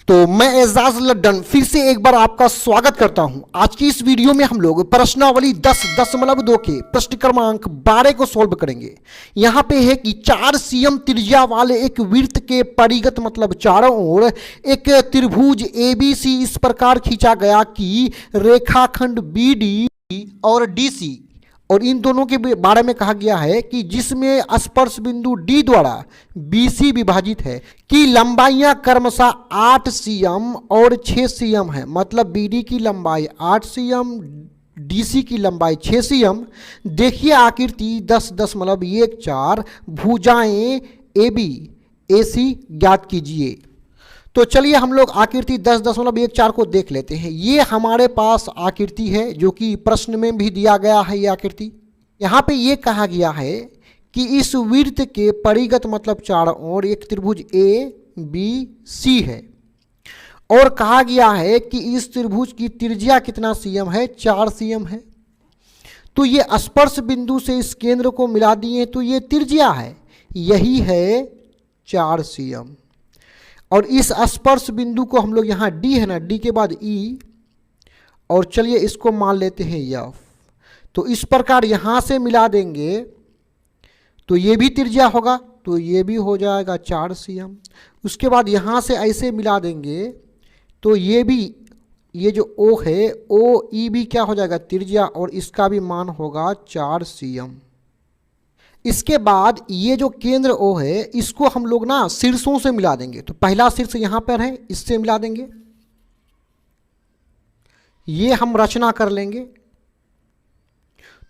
तो मैं एजाज लड्डन फिर से एक बार आपका स्वागत करता हूं। आज की इस वीडियो में हम लोग प्रश्नावली 10.2 के प्रश्न क्रमांक 12 को सॉल्व करेंगे। यहां पे है कि 4 cm त्रिज्या वाले एक वृत्त के परिगत मतलब चारों ओर एक त्रिभुज ABC इस प्रकार खींचा गया कि रेखाखंड BD और DC और इन दोनों के बारे में कहा गया है कि जिसमें स्पर्श बिंदु D द्वारा BC विभाजित है कि लंबाइयां क्रमशः 8 cm और 6 cm है। मतलब BD की लंबाई 8 cm, DC की लंबाई 6 cm। देखिए आकृति 10.14 भुजाएं AB AC ज्ञात कीजिए। तो चलिए हम लोग आकृति 10.14 को देख लेते हैं। ये हमारे पास आकृति है जो कि प्रश्न में भी दिया गया है। ये आकृति यहाँ पे ये कहा गया है कि इस वृत्त के परिगत मतलब चारों ओर एक त्रिभुज ABC है और कहा गया है कि इस त्रिभुज की त्रिज्या कितना cm है, 4 cm है। तो ये स्पर्श बिंदु से इस केंद्र को मिला दिए तो ये त्रिज्या है, यही है 4 cm। और इस स्पर्श बिंदु को हम लोग यहाँ D है ना, D के बाद E और चलिए इसको मान लेते हैं F। तो इस प्रकार यहाँ से मिला देंगे तो ये भी त्रिज्या होगा तो ये भी हो जाएगा 4 cm। उसके बाद यहाँ से ऐसे मिला देंगे तो ये भी, ये जो O है OE भी क्या हो जाएगा त्रिज्या और इसका भी मान होगा 4 cm। इसके बाद ये जो केंद्र O है इसको हम लोग ना शीर्षों से मिला देंगे। तो पहला शीर्ष यहाँ पर है, इससे मिला देंगे, ये हम रचना कर लेंगे।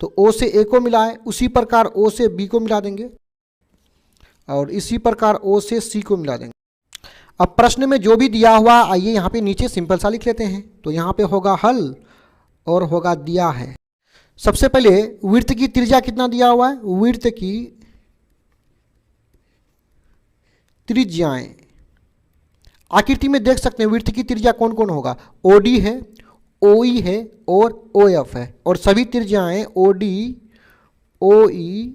तो O से A को मिलाए, उसी प्रकार O से B को मिला देंगे और इसी प्रकार O से C को मिला देंगे। अब प्रश्न में जो भी दिया हुआ आइए यहाँ पे नीचे सिंपल सा लिख लेते हैं। तो यहाँ पे होगा हल और होगा दिया है। सबसे पहले वृत्त की त्रिज्या कितना दिया हुआ है, वृत्त की त्रिज्याएं आकृति में देख सकते हैं। वृत्त की त्रिज्या कौन कौन होगा, OD है, OE है और OF है। और सभी त्रिज्याएं OD, OE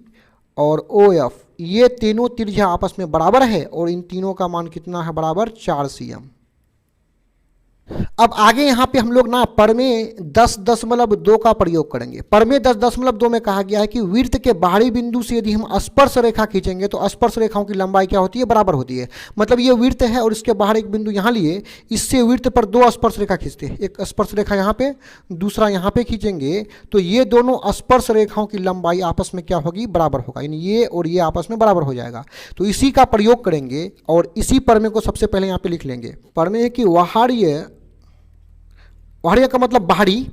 और OF ये तीनों त्रिज्या आपस में बराबर है और इन तीनों का मान कितना है, बराबर 4 cm। अब आगे यहाँ पे हम लोग ना परमेय 10.2 का प्रयोग करेंगे। परमेय 10.2 में कहा गया है कि वृत्त के बाहरी बिंदु से यदि हम स्पर्श रेखा खींचेंगे तो स्पर्श रेखाओं की लंबाई क्या होती है, बराबर होती है। मतलब ये वृत्त है और इसके बाहर एक बिंदु यहाँ लिए, इससे वृत्त पर 2 स्पर्श रेखा खींचते हैं। एक स्पर्श रेखा यहाँ पे, दूसरा यहाँ पे खींचेंगे तो ये दोनों स्पर्श रेखाओं की लंबाई आपस में क्या होगी, बराबर होगा। यानी ये और ये आपस में बराबर हो जाएगा। तो इसी का प्रयोग करेंगे और इसी परमेय को सबसे पहले यहाँ पे लिख लेंगे। परमेय की बाहरी का मतलब बाहरी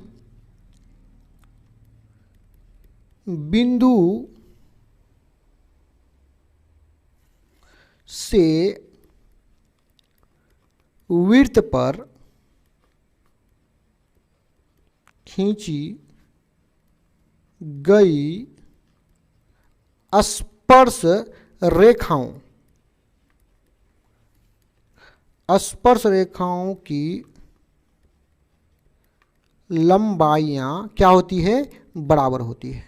बिंदु से वृत्त पर खींची गई स्पर्श रेखाओं की लंबाइयां क्या होती है, बराबर होती है।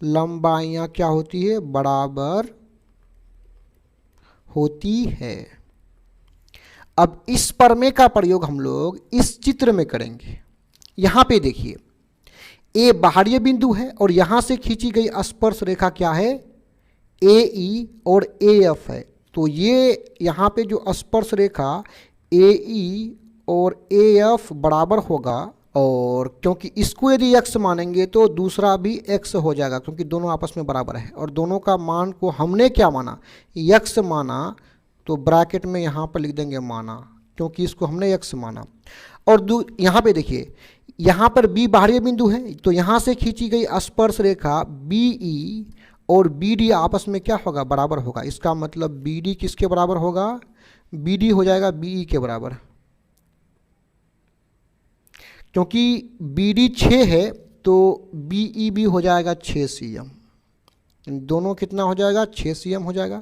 लंबाइयां क्या होती है, बराबर होती है। अब इस परमेय का प्रयोग हम लोग इस चित्र में करेंगे। यहां पे देखिए A बाहरी बिंदु है और यहां से खींची गई स्पर्श रेखा क्या है, AE और AF है। तो ये यहां पे जो स्पर्श रेखा AE और AF बराबर होगा और क्योंकि इसको यदि x मानेंगे तो दूसरा भी x हो जाएगा क्योंकि दोनों आपस में बराबर है। और दोनों का मान को हमने क्या माना, x माना, तो ब्रैकेट में यहाँ पर लिख देंगे माना क्योंकि इसको हमने x माना। और यहाँ पे देखिए यहाँ पर B बाहरी बिंदु है तो यहाँ से खींची गई स्पर्श रेखा BE और BD आपस में क्या होगा, बराबर होगा। इसका मतलब BD किसके बराबर होगा, BD हो जाएगा BE के बराबर। क्योंकि BD 6 है तो BE भी हो जाएगा 6 cm। दोनों कितना हो जाएगा, 6 cm हो जाएगा।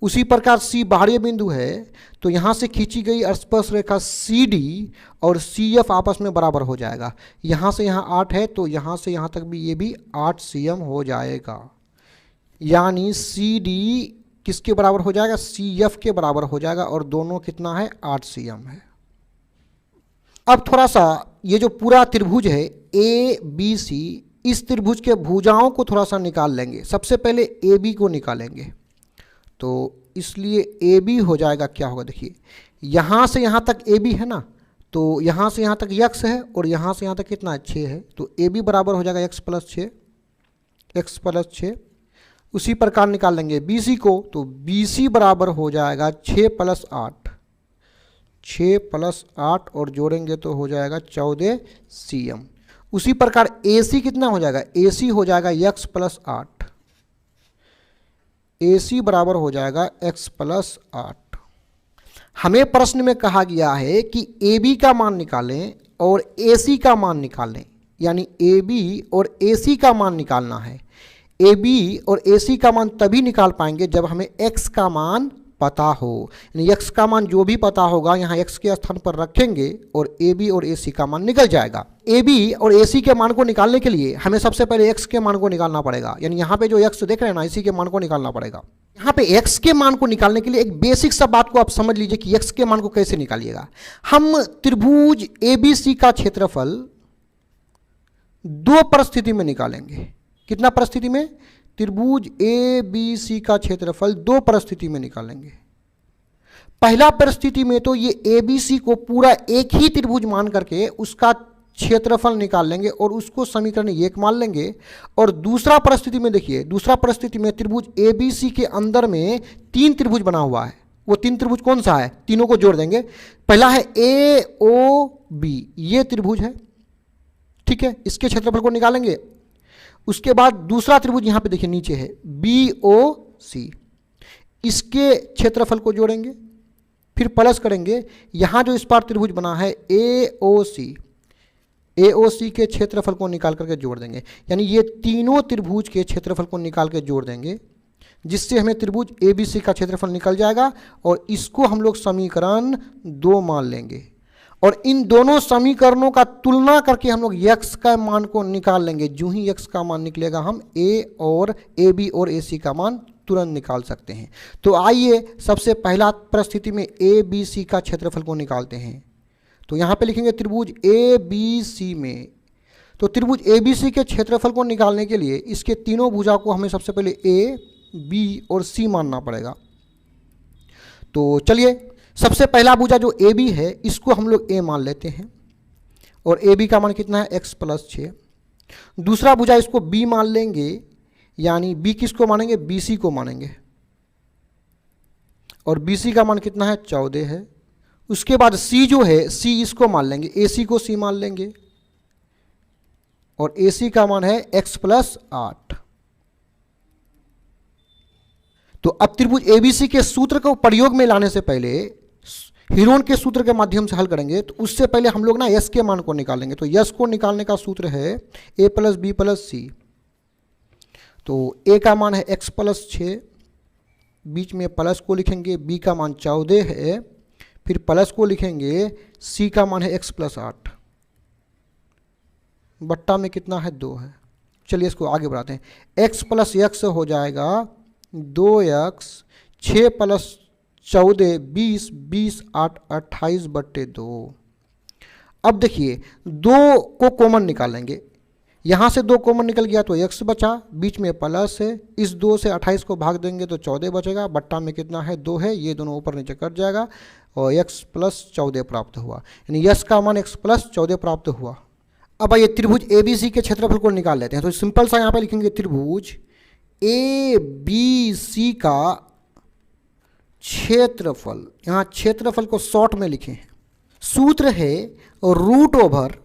उसी प्रकार C बाहरी बिंदु है तो यहाँ से खींची गई स्पर्श रेखा CD और CF आपस में बराबर हो जाएगा। यहाँ से यहाँ 8 है तो यहाँ से यहाँ तक भी ये भी 8 cm हो जाएगा। यानी CD किसके बराबर हो जाएगा, CF के बराबर हो जाएगा, और दोनों कितना है, 8 CM है। अब थोड़ा सा ये जो पूरा त्रिभुज है ABC, इस त्रिभुज के भुजाओं को थोड़ा सा निकाल लेंगे। सबसे पहले AB को निकालेंगे, तो इसलिए AB हो जाएगा, क्या होगा देखिए, यहाँ से यहाँ तक AB है ना, तो यहाँ से यहाँ तक x है और यहाँ से यहाँ तक कितना है, 6 है, तो AB बराबर हो जाएगा x प्लस 6। उसी प्रकार निकाल लेंगे BC को, तो BC बराबर हो जाएगा 6 प्लस 8 और जोड़ेंगे तो हो जाएगा 14 CM। उसी प्रकार AC कितना हो जाएगा, AC हो जाएगा x प्लस 8, AC बराबर हो जाएगा x प्लस 8। हमें प्रश्न में कहा गया है कि AB का मान निकालें और AC का मान निकालें, यानी AB और AC का मान निकालना है। AB और AC का मान तभी निकाल पाएंगे जब हमें x का मान पता हो, यानी x का मान जो भी पता होगा यहाँ x के स्थान पर रखेंगे और AB और AC का मान निकल जाएगा। AB और AC के मान को निकालने के लिए हमें सबसे पहले x के मान को निकालना पड़ेगा, यानी यहाँ पे जो x देख रहे हैं ना, इसी के मान को निकालना पड़ेगा। यहाँ पे x के मान को निकालने के लिए एक बेसिक सा बात को आप समझ लीजिए कि x के मान को कैसे निकालिएगा। हम त्रिभुज ABC का क्षेत्रफल दो परिस्थिति में निकालेंगे। कितना परिस्थिति में, त्रिभुज ABC का क्षेत्रफल दो परिस्थिति में निकालेंगे। पहला परिस्थिति में तो ये ABC को पूरा एक ही त्रिभुज मान करके उसका क्षेत्रफल निकाल लेंगे और उसको समीकरण 1 मान लेंगे। और दूसरा परिस्थिति में देखिए, दूसरा परिस्थिति में त्रिभुज ABC के अंदर में 3 त्रिभुज बना हुआ है। वो 3 त्रिभुज कौन सा है, तीनों को जोड़ देंगे। पहला है AOB, ये त्रिभुज है, ठीक है, इसके क्षेत्रफल को निकालेंगे। उसके बाद दूसरा त्रिभुज यहाँ पे देखिए नीचे है BOC, इसके क्षेत्रफल को जोड़ेंगे, फिर प्लस करेंगे। यहाँ जो इस पार त्रिभुज बना है AOC के क्षेत्रफल को निकाल करके जोड़ देंगे, यानी ये तीनों त्रिभुज के क्षेत्रफल को निकाल के जोड़ देंगे, जिससे हमें त्रिभुज ABC का क्षेत्रफल निकल जाएगा और इसको हम लोग समीकरण 2 मान लेंगे। और इन दोनों समीकरणों का तुलना करके हम लोग x का मान को निकाल लेंगे। जो ही x का मान निकलेगा हम AB और AC का मान तुरंत निकाल सकते हैं। तो आइए सबसे पहला परिस्थिति में ABC का क्षेत्रफल को निकालते हैं। तो यहाँ पे लिखेंगे त्रिभुज ABC में, तो त्रिभुज ABC के क्षेत्रफल को निकालने के लिए इसके तीनों भुजा को हमें सबसे पहले A, B और C मानना पड़ेगा। तो चलिए सबसे पहला भुजा जो AB है इसको हम लोग A मान लेते हैं और AB का मान कितना है, x प्लस 6। दूसरा भुजा इसको B मान लेंगे, यानी B किसको मानेंगे, BC को मानेंगे, और BC का मान कितना है, 14 है। उसके बाद C जो है, C इसको मान लेंगे, AC को C मान लेंगे और AC का मान है x प्लस 8। तो अब त्रिभुज ABC के सूत्र को प्रयोग में लाने से पहले हीरोन के सूत्र के माध्यम से हल करेंगे। तो उससे पहले हम लोग ना S के मान को निकालेंगे। तो S को निकालने का सूत्र है A plus B plus C। तो A का मान है x प्लस 6, बीच में प्लस को लिखेंगे, B का मान 14 है, फिर प्लस को लिखेंगे, C का मान है x प्लस 8, बट्टा में कितना है, 2 है। चलिए इसको आगे बढ़ाते हैं। x प्लस x हो जाएगा 2x, 6 प्लस 14 20, 20 8 28 बट्टे 2। अब देखिए 2 को कॉमन निकालेंगे, यहाँ से 2 कॉमन निकल गया तो x बचा, बीच में प्लस है, इस 2 से 28 को भाग देंगे तो 14 बचेगा, बट्टा में कितना है, 2 है, ये दोनों ऊपर नीचे कट जाएगा और x प्लस 14 प्राप्त हुआ, यानी x का मान x प्लस 14 प्राप्त हुआ। अब आइए त्रिभुज ABC के क्षेत्रफल को निकाल लेते हैं। तो सिंपल सा यहाँ पे लिखेंगे त्रिभुज ABC का क्षेत्रफल, यहाँ क्षेत्रफल को शॉर्ट में लिखे हैं, सूत्र है root over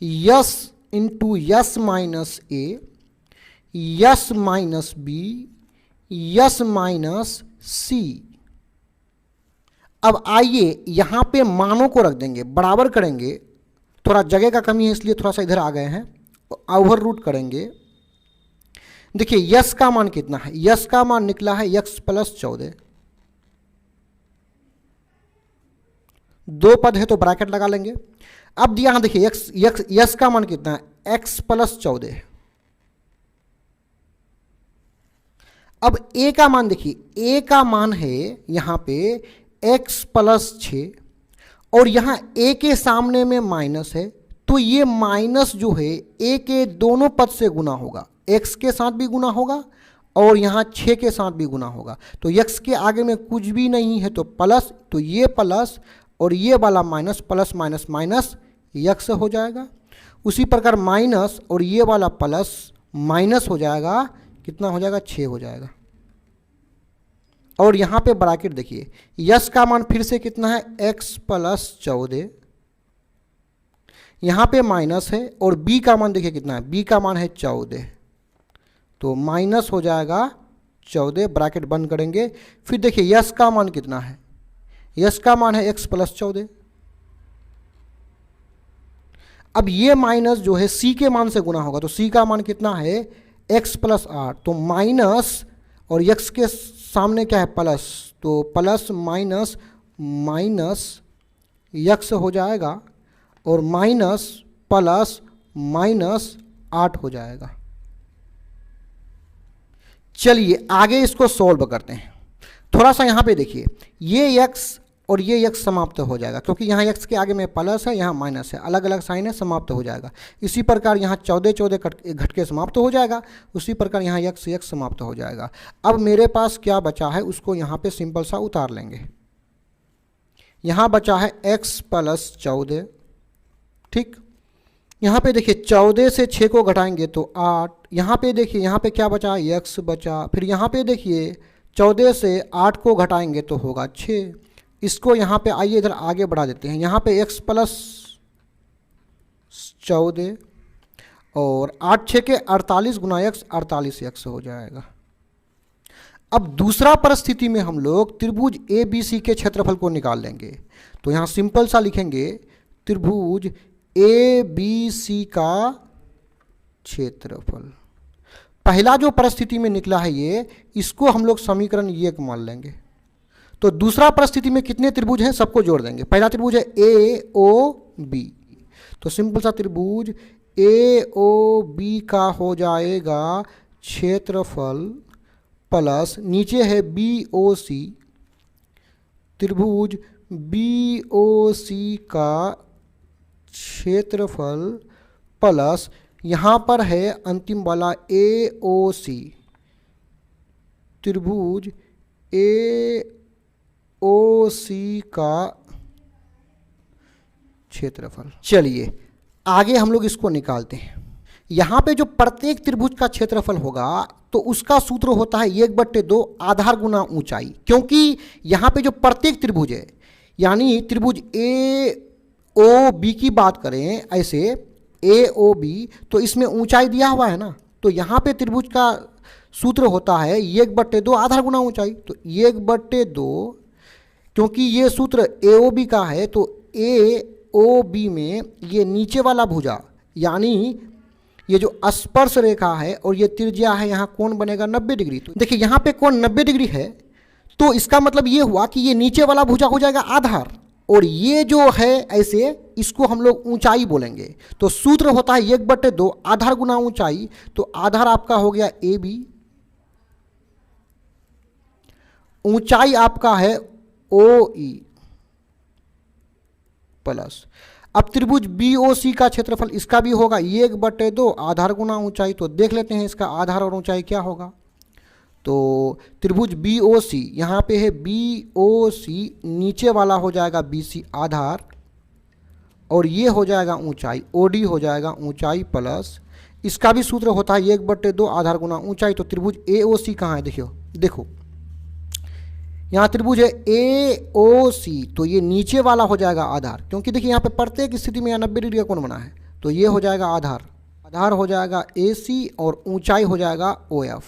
s into s minus a, s minus b, s minus c. अब आइए यहाँ पे मानों को रख देंगे, बराबर करेंगे, थोड़ा जगह का कमी है इसलिए थोड़ा सा इधर आ गए हैं, ओवर रूट करेंगे। देखिए यस का मान कितना है, यस का मान निकला है x प्लस 14, 2 पद है तो ब्रैकेट लगा लेंगे। अब यहां देखिए यस का मान कितना है, x प्लस 14। अब a का मान देखिए, a का मान है यहाँ पे x प्लस 6 और यहाँ a के सामने में माइनस है, तो ये माइनस जो है a के दोनों पद से गुना होगा, x के साथ भी गुना होगा और यहाँ 6 के साथ भी गुना होगा। तो x के आगे में कुछ भी नहीं है तो प्लस, तो ये प्लस और ये वाला minus, plus minus minus x हो जाएगा। उसी प्रकार माइनस और ये वाला प्लस माइनस हो जाएगा, कितना हो जाएगा, 6 हो जाएगा। और यहाँ पे ब्रैकेट देखिए, यस का मान फिर से कितना है, x प्लस 14, यहाँ पे माइनस है और b का मान देखिए कितना है, b का मान है 14, तो माइनस हो जाएगा 14, ब्रैकेट बंद करेंगे। फिर देखिए यस का मान कितना है, यस का मान है x प्लस 14। अब ये माइनस जो है c के मान से गुना होगा, तो c का मान कितना है, x प्लस 8, तो माइनस और x के सामने क्या है, प्लस, तो प्लस माइनस माइनस x हो जाएगा और माइनस प्लस माइनस 8 हो जाएगा। चलिए आगे इसको सॉल्व करते हैं। थोड़ा सा यहाँ पे देखिए, ये x और ये x समाप्त हो जाएगा, क्योंकि यहाँ x के आगे में प्लस है, यहाँ माइनस है, अलग अलग साइन है, समाप्त हो जाएगा। इसी प्रकार यहाँ 14 14 घट के समाप्त हो जाएगा, उसी प्रकार यहाँ x समाप्त हो जाएगा। अब मेरे पास क्या बचा है, उसको यहाँ पे सिंपल सा उतार लेंगे। यहाँ बचा है x प्लस 14, ठीक। यहाँ पे देखिए 14 से 6 को घटाएंगे तो 8, यहाँ पे देखिए यहाँ पे क्या बचा, x बचा। फिर यहाँ पे देखिए 14 से 8 को घटाएंगे तो होगा 6। इसको यहाँ पे आइए इधर आगे बढ़ा देते हैं, यहाँ पे x प्लस 14 और 8 6 के 48 गुना x, 48x हो जाएगा। अब दूसरा परिस्थिति में हम लोग त्रिभुज ABC के क्षेत्रफल को निकाल लेंगे। तो यहाँ सिंपल सा लिखेंगे, त्रिभुज ABC का क्षेत्रफल। पहला जो परिस्थिति में निकला है ये, इसको हम लोग समीकरण ये मान लेंगे। तो दूसरा परिस्थिति में कितने त्रिभुज हैं, सबको जोड़ देंगे। पहला त्रिभुज है AOB, तो सिंपल सा त्रिभुज AOB का हो जाएगा क्षेत्रफल प्लस नीचे है BOC, त्रिभुज BOC का क्षेत्रफल प्लस यहाँ पर है अंतिम वाला AOC, त्रिभुज AOC का क्षेत्रफल। चलिए आगे हम लोग इसको निकालते हैं। यहाँ पे जो प्रत्येक त्रिभुज का क्षेत्रफल होगा तो उसका सूत्र होता है 1/2 आधार गुना ऊंचाई, क्योंकि यहाँ पे जो प्रत्येक त्रिभुज है, यानी त्रिभुज AOB की बात करें ऐसे AOB, तो इसमें ऊंचाई दिया हुआ है ना, तो यहाँ पे त्रिभुज का सूत्र होता है 1/2 आधार गुना ऊंचाई। तो 1/2, क्योंकि ये सूत्र AOB का है तो AOB में ये नीचे वाला भुजा, यानी ये जो स्पर्श रेखा है और ये त्रिज्या है, यहाँ कोण बनेगा 90 डिग्री। तो देखिए यहाँ पे कोण 90 डिग्री है, तो इसका मतलब ये हुआ कि ये नीचे वाला भुजा हो जाएगा आधार, और ये जो है ऐसे, इसको हम लोग ऊंचाई बोलेंगे। तो सूत्र होता है 1/2 आधार गुना ऊंचाई, तो आधार आपका हो गया AB, ऊंचाई आपका है OE प्लस। अब त्रिभुज BOC का क्षेत्रफल इसका भी होगा 1/2 आधार गुना ऊंचाई। तो देख लेते हैं इसका आधार और ऊंचाई क्या होगा। तो त्रिभुज BOC, यहाँ पे है BOC, नीचे वाला हो जाएगा BC आधार, और ये हो जाएगा ऊंचाई, OD हो जाएगा ऊंचाई प्लस, इसका भी सूत्र होता है 1/2 आधार गुना ऊंचाई। तो त्रिभुज AOC कहाँ है, देखो यहाँ त्रिभुज है AOC, तो ये नीचे वाला हो जाएगा आधार, क्योंकि देखिए यहाँ पे प्रत्येक स्थिति में 90 डिग्री का कोण बना है, तो ये हो जाएगा आधार, आधार हो जाएगा AC और ऊंचाई हो जाएगा OF।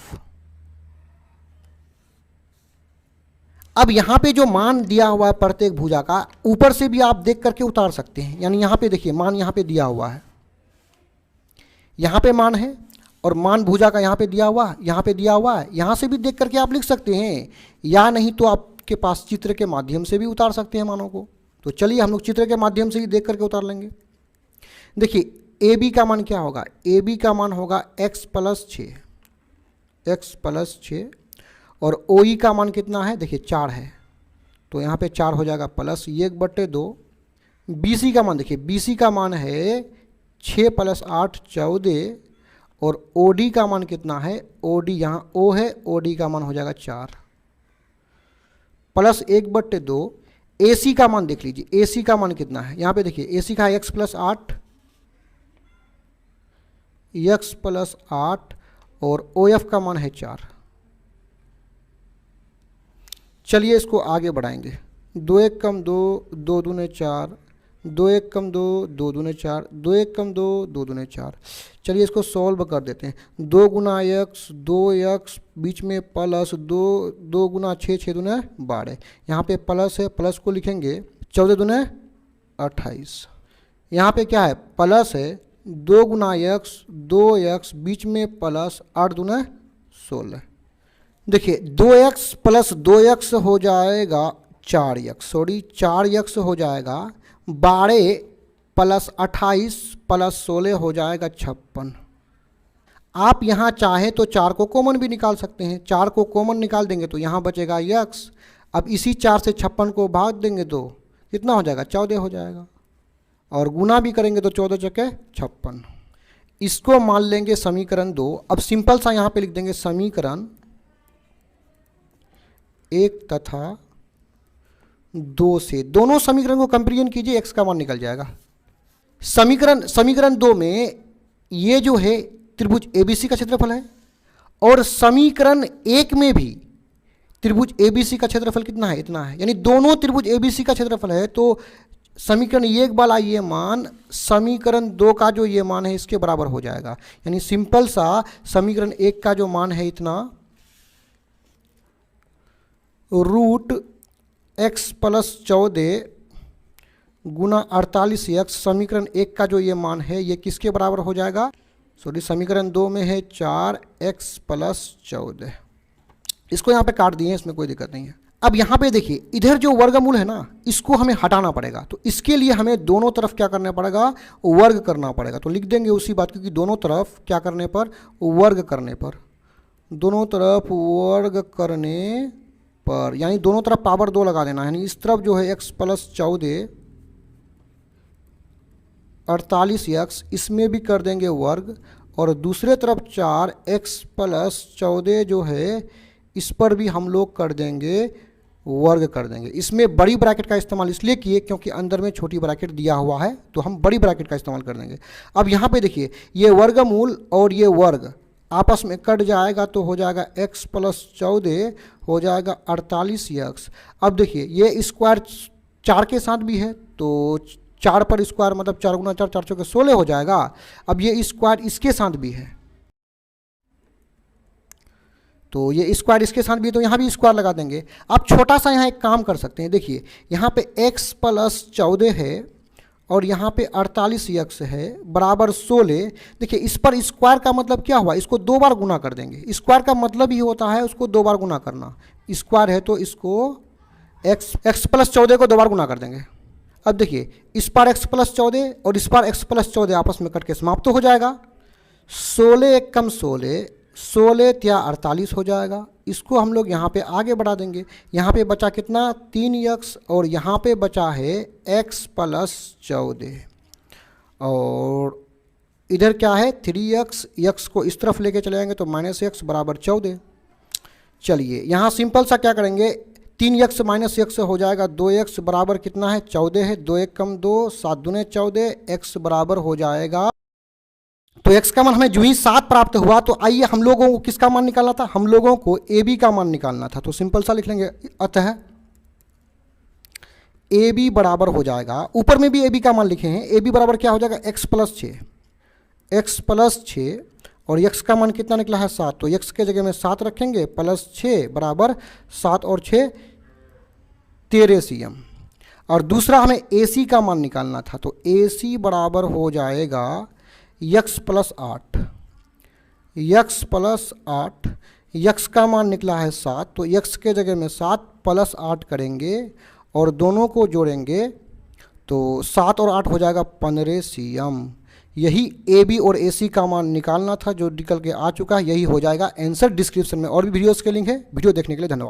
अब यहाँ पे जो मान दिया हुआ है प्रत्येक भुजा का, ऊपर से भी आप देख करके उतार सकते हैं। यानी यहाँ पे देखिए मान यहाँ पे दिया हुआ है, यहाँ पे मान है और मान भुजा का यहाँ पे दिया हुआ है, यहाँ पे दिया हुआ है, यहाँ से भी देख करके आप लिख सकते हैं, या नहीं तो आपके पास चित्र के माध्यम से भी उतार सकते हैं मानों को। तो चलिए हम लोग चित्र के माध्यम से ही देख करके उतार लेंगे। देखिए AB का मान क्या होगा, AB का मान होगा x प्लस 6, और ओ ई का मान कितना है, देखिए 4 है, तो यहाँ पे 4 हो जाएगा प्लस 1/2। बी सी का मान देखिए, बी सी का मान है 6 + 8 14, और ओ डी का मान कितना है, ओ डी यहाँ ओ है, ओ डी का मान हो जाएगा 4 प्लस 1/2। ए सी का मान देख लीजिए, ए सी का मान कितना है, यहाँ पे देखिए ए सी का है x + 8, x + 8, और ओ एफ का मान है 4। चलिए इसको आगे बढ़ाएंगे। 2 × 1 = 2, 2 दूने 4, 2 × 1 = 2, 2 दूने 4, 2 × 1 = 2, 2 दूने 4। चलिए इसको सॉल्व कर देते हैं। 2 × x, 2x, बीच में प्लस 2, 2 × 6, 6 दूने 12, यहाँ पे प्लस है, प्लस को लिखेंगे 14 दूने 28। यहाँ पे क्या है, प्लस है, 2 × x, 2x, बीच में प्लस 8 दूने 16। देखिए 2x + 2x हो जाएगा 4x, सॉरी 4x हो जाएगा 12 + 28 + 16 हो जाएगा 56। आप यहाँ चाहें तो 4 को कॉमन भी निकाल सकते हैं। 4 को कॉमन निकाल देंगे तो यहाँ बचेगा x। अब इसी 4 से 56 को भाग देंगे तो कितना हो जाएगा, 14 हो जाएगा, और गुना भी करेंगे तो 14 × 56। इसको मान लेंगे समीकरण 2। अब सिंपल सा यहाँ पे लिख देंगे समीकरण 1 तथा 2 से दोनों समीकरण को कंपेरिजन कीजिए, x का मान निकल जाएगा। समीकरण 2 में ये जो है त्रिभुज ABC का क्षेत्रफल है, और समीकरण 1 में भी त्रिभुज ABC का क्षेत्रफल कितना है, इतना है, यानी दोनों त्रिभुज ABC का क्षेत्रफल है। तो समीकरण 1 वाला ये मान समीकरण 2 का जो ये मान है इसके बराबर हो जाएगा। यानी सिंपल सा समीकरण 1 का जो मान है इतना, √x + 14 गुना 48x, समीकरण 1 का जो ये मान है ये किसके बराबर हो जाएगा, सॉरी समीकरण 2 में है 4x + 14। इसको यहाँ पे काट दिए, इसमें कोई दिक्कत नहीं है। अब यहाँ पे देखिए इधर जो वर्गमूल है ना, इसको हमें हटाना पड़ेगा, तो इसके लिए हमें दोनों तरफ क्या करना पड़ेगा, वर्ग करना पड़ेगा। तो लिख देंगे उसी बात, क्योंकि दोनों तरफ क्या करने पर, वर्ग करने पर, दोनों तरफ वर्ग करने पर, यानी दोनों तरफ पावर 2 लगा देना है। यानी इस तरफ जो है x + 14 48x, इसमें भी कर देंगे वर्ग, और दूसरे तरफ 4x + 14 जो है इस पर भी हम लोग कर देंगे वर्ग कर देंगे। इसमें बड़ी ब्रैकेट का इस्तेमाल इसलिए किए क्योंकि अंदर में छोटी ब्रैकेट दिया हुआ है, तो हम बड़ी ब्रैकेट का इस्तेमाल कर देंगे। अब यहाँ पे देखिए ये वर्गमूल और ये वर्ग आपस में कट जाएगा तो हो जाएगा x + 14 हो जाएगा 48x। अब देखिए ये स्क्वायर 4 के साथ भी है, तो 4 पर स्क्वायर मतलब 4 × 4 4 × 16 हो जाएगा। अब ये स्क्वायर इसके साथ भी है, तो ये स्क्वायर इसके साथ भी है, तो यहाँ भी स्क्वायर लगा देंगे। आप छोटा सा यहाँ एक काम कर सकते हैं, देखिए यहाँ पे x + 14 है और यहाँ पे 48x है बराबर 16। देखिए इस पर स्क्वायर का मतलब क्या हुआ, इसको 2 बार गुना कर देंगे। स्क्वायर का मतलब ही होता है उसको 2 बार गुना करना। स्क्वायर है तो इसको x + 14 को 2 बार गुना कर देंगे। अब देखिए इस पर x + 14 और इस पर x + 14 आपस में कट के समाप्त हो जाएगा। 16 × 1 = 16, 16 × 48 हो जाएगा। इसको हम लोग यहाँ पे आगे बढ़ा देंगे। यहाँ पे बचा कितना, 3x, और यहाँ पे बचा है x + 14, और इधर क्या है 3x, x को इस तरफ लेके चले जाएंगे तो -x बराबर 14। चलिए यहाँ सिंपल सा क्या करेंगे, 3x - x हो जाएगा 2x बराबर कितना है 14 है, 2 × 1 = 2, 7 दूने 14, x बराबर हो जाएगा। तो x का मान हमें जो ही 7 प्राप्त हुआ, तो आइए हम लोगों को किसका मान निकालना था, हम लोगों को AB का मान निकालना था। तो सिंपल सा लिख लेंगे, अतः AB बराबर हो जाएगा, ऊपर में भी AB का मान लिखे हैं, AB बराबर क्या हो जाएगा x + 6, x + 6, और x का मान कितना निकला है 7, तो x के जगह में 7 रखेंगे, +6 बराबर 7 और 6 13 cm। और दूसरा हमें AC का मान निकालना था, तो AC बराबर हो जाएगा x + 8, x + 8, x का मान निकला है 7, तो x के जगह में 7 + 8 करेंगे और दोनों को जोड़ेंगे तो 7 और 8 हो जाएगा 15 cm। यही ए बी और ए सी का मान निकालना था जो निकल के आ चुका है, यही हो जाएगा आंसर। डिस्क्रिप्शन में और भी वीडियोस के लिंक है। वीडियो देखने के लिए धन्यवाद।